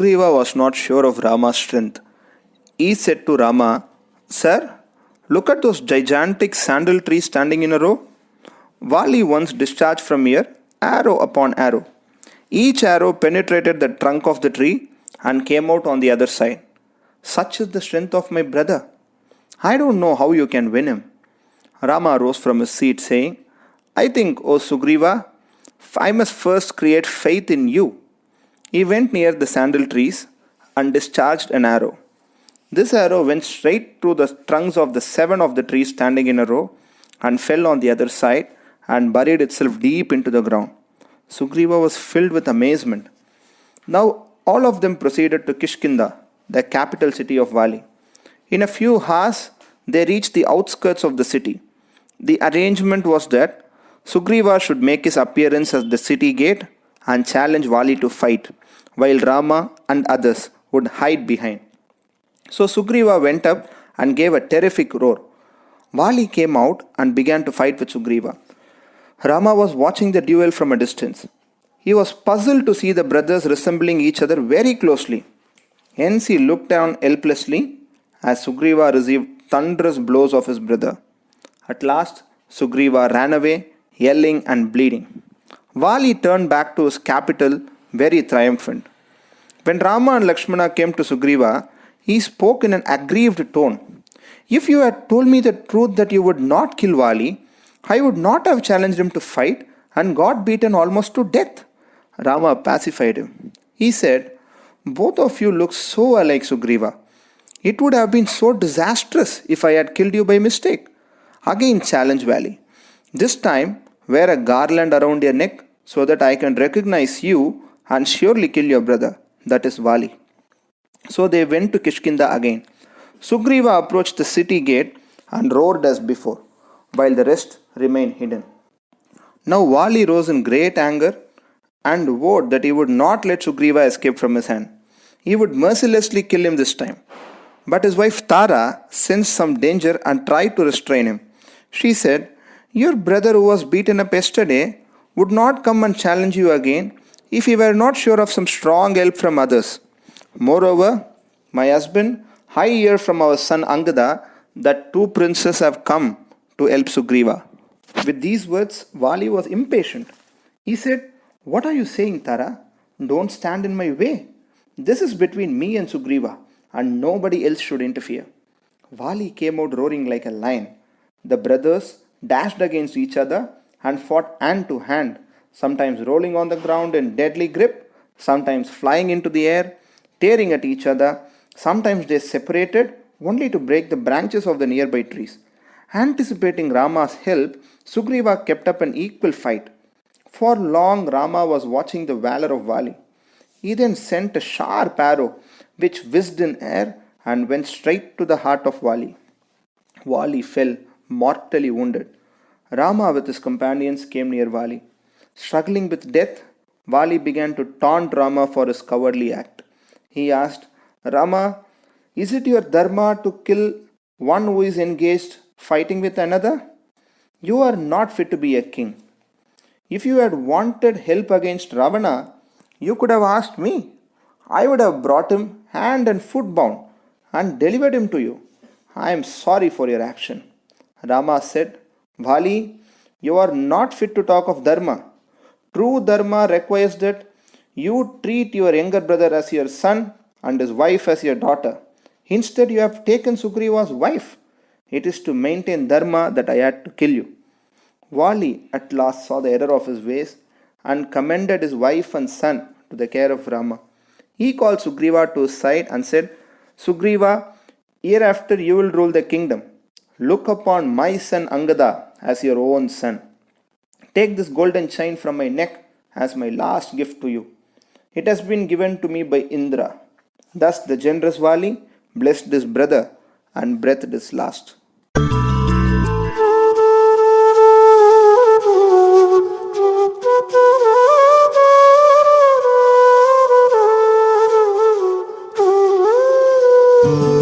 Sugriva was not sure of Rama's strength. He said to Rama, "Sir, look at those gigantic sandal trees standing in a row. Vali once discharged from here arrow upon arrow. Each arrow penetrated the trunk of the tree and came out on the other side. Such is the strength of my brother. I don't know how you can win him." Rama rose from his seat, saying, "I think, O Sugriva, I must first create faith in you." He went near the sandal trees and discharged an arrow. This arrow went straight through the trunks of the 7 of the trees standing in a row and fell on the other side and buried itself deep into the ground. Sugriva was filled with amazement. Now all of them proceeded to Kishkinda, the capital city of Vali. In a few hours, they reached the outskirts of the city. The arrangement was that Sugriva should make his appearance at the city gate and challenge Vali to fight, while Rama and others would hide behind. So Sugriva went up and gave a terrific roar. Vali came out and began to fight with Sugriva. Rama was watching the duel from a distance. He was puzzled to see the brothers resembling each other very closely. Hence he looked down helplessly as Sugriva received thunderous blows of his brother. At last, Sugriva ran away, yelling and bleeding. Vali turned back to his capital very triumphant. When Rama and Lakshmana came to Sugriva, he spoke in an aggrieved tone. "If you had told me the truth that you would not kill Vali, I would not have challenged him to fight and got beaten almost to death." Rama pacified him. He said, "Both of you look so alike, Sugriva. It would have been so disastrous if I had killed you by mistake. Again challenge Vali. This time, wear a garland around your neck so that I can recognize you and surely kill your brother, that is Vali." So they went to Kishkinda again. Sugriva approached the city gate and roared as before, while the rest remained hidden. Now Vali rose in great anger and vowed that he would not let Sugriva escape from his hand. He would mercilessly kill him this time. But his wife Tara sensed some danger and tried to restrain him. She said, "Your brother who was beaten up yesterday would not come and challenge you again if he were not sure of some strong help from others. Moreover, my husband, I hear from our son Angada that 2 princes have come to help Sugriva." With these words, Vali was impatient. He said, "What are you saying, Tara? Don't stand in my way. This is between me and Sugriva, and nobody else should interfere." Vali came out roaring like a lion. The brothers dashed against each other and fought hand to hand, sometimes rolling on the ground in deadly grip, sometimes flying into the air, tearing at each other. Sometimes they separated only to break the branches of the nearby trees. Anticipating Rama's help, Sugriva kept up an equal fight. For long, Rama was watching the valor of Vali. He then sent a sharp arrow which whizzed in air and went straight to the heart of Vali. Vali fell, mortally wounded. Rama with his companions came near Vali. Struggling with death, Vali began to taunt Rama for his cowardly act. He asked, "Rama, is it your dharma to kill one who is engaged fighting with another? You are not fit to be a king. If you had wanted help against Ravana, you could have asked me. I would have brought him hand and foot bound and delivered him to you. I am sorry for your action." Rama said, "Vali, you are not fit to talk of dharma. True dharma requires that you treat your younger brother as your son and his wife as your daughter. Instead, you have taken Sugriva's wife. It is to maintain dharma that I had to kill you." Vali at last saw the error of his ways and commended his wife and son to the care of Rama. He called Sugriva to his side and said, "Sugriva, hereafter you will rule the kingdom. Look upon my son Angada as your own son. Take this golden chain from my neck as my last gift to you. It has been given to me by Indra." Thus the generous Vali blessed his brother and breathed his last. Thank you.